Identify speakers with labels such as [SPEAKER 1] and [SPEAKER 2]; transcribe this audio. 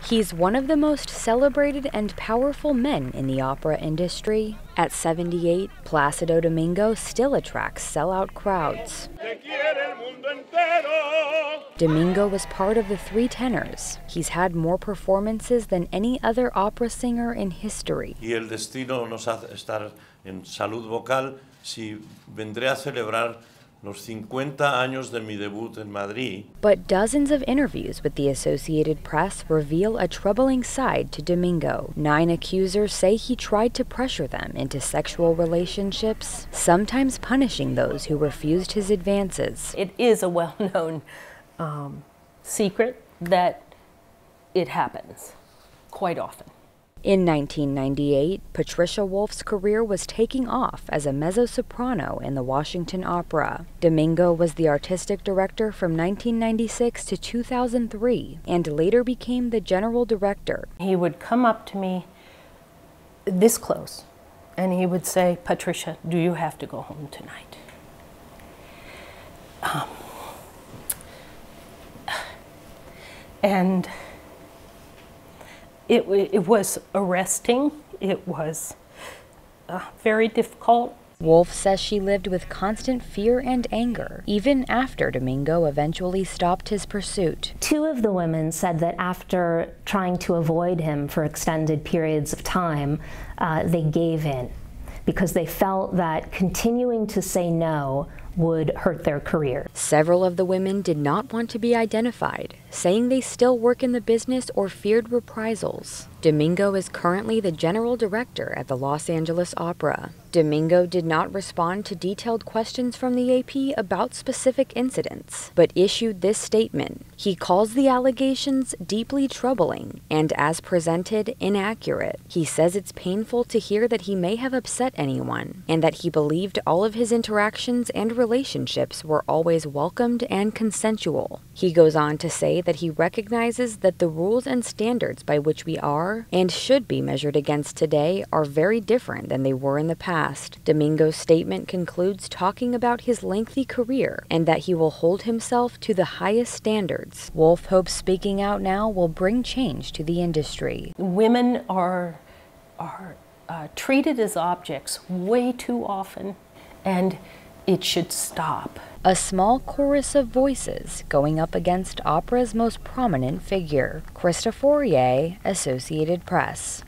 [SPEAKER 1] He's one of the most celebrated and powerful men in the opera industry. At 78, Plácido Domingo still attracts sellout crowds. Domingo was part of the three tenors. He's had more performances than any other opera singer in history.
[SPEAKER 2] Y el destino nos hace estar en salud vocal si vendré a celebrar los 50 años de mi debut en Madrid.
[SPEAKER 1] But dozens of interviews with the Associated Press reveal a troubling side to Domingo. 9 accusers say he tried to pressure them into sexual relationships, sometimes punishing those who refused his advances.
[SPEAKER 3] It is a well-known secret that it happens quite often.
[SPEAKER 1] In 1998, Patricia Wolf's career was taking off as a mezzo-soprano in the Washington Opera. Domingo was the artistic director from 1996 to 2003 and later became the general director.
[SPEAKER 3] He would come up to me this close and he would say, "Patricia, do you have to go home tonight?" And it was arresting. It was very difficult.
[SPEAKER 1] Wolf says she lived with constant fear and anger, even after Domingo eventually stopped his pursuit.
[SPEAKER 4] 2 of the women said that after trying to avoid him for extended periods of time, they gave in because they felt that continuing to say no would hurt their career.
[SPEAKER 1] Several of the women did not want to be identified, saying they still work in the business or feared reprisals. Domingo is currently the general director at the Los Angeles Opera. Domingo did not respond to detailed questions from the AP about specific incidents, but issued this statement. He calls the allegations deeply troubling and, as presented, inaccurate. He says it's painful to hear that he may have upset anyone, and that he believed all of his interactions and relationships were always welcomed and consensual. He goes on to say that he recognizes that the rules and standards by which we are and should be measured against today are very different than they were in the past. Domingo's statement concludes talking about his lengthy career and that he will hold himself to the highest standards. Wolf hopes speaking out now will bring change to the industry.
[SPEAKER 3] Women are treated as objects way too often, and it should stop.
[SPEAKER 1] A small chorus of voices going up against opera's most prominent figure. Krista Fourier, Associated Press.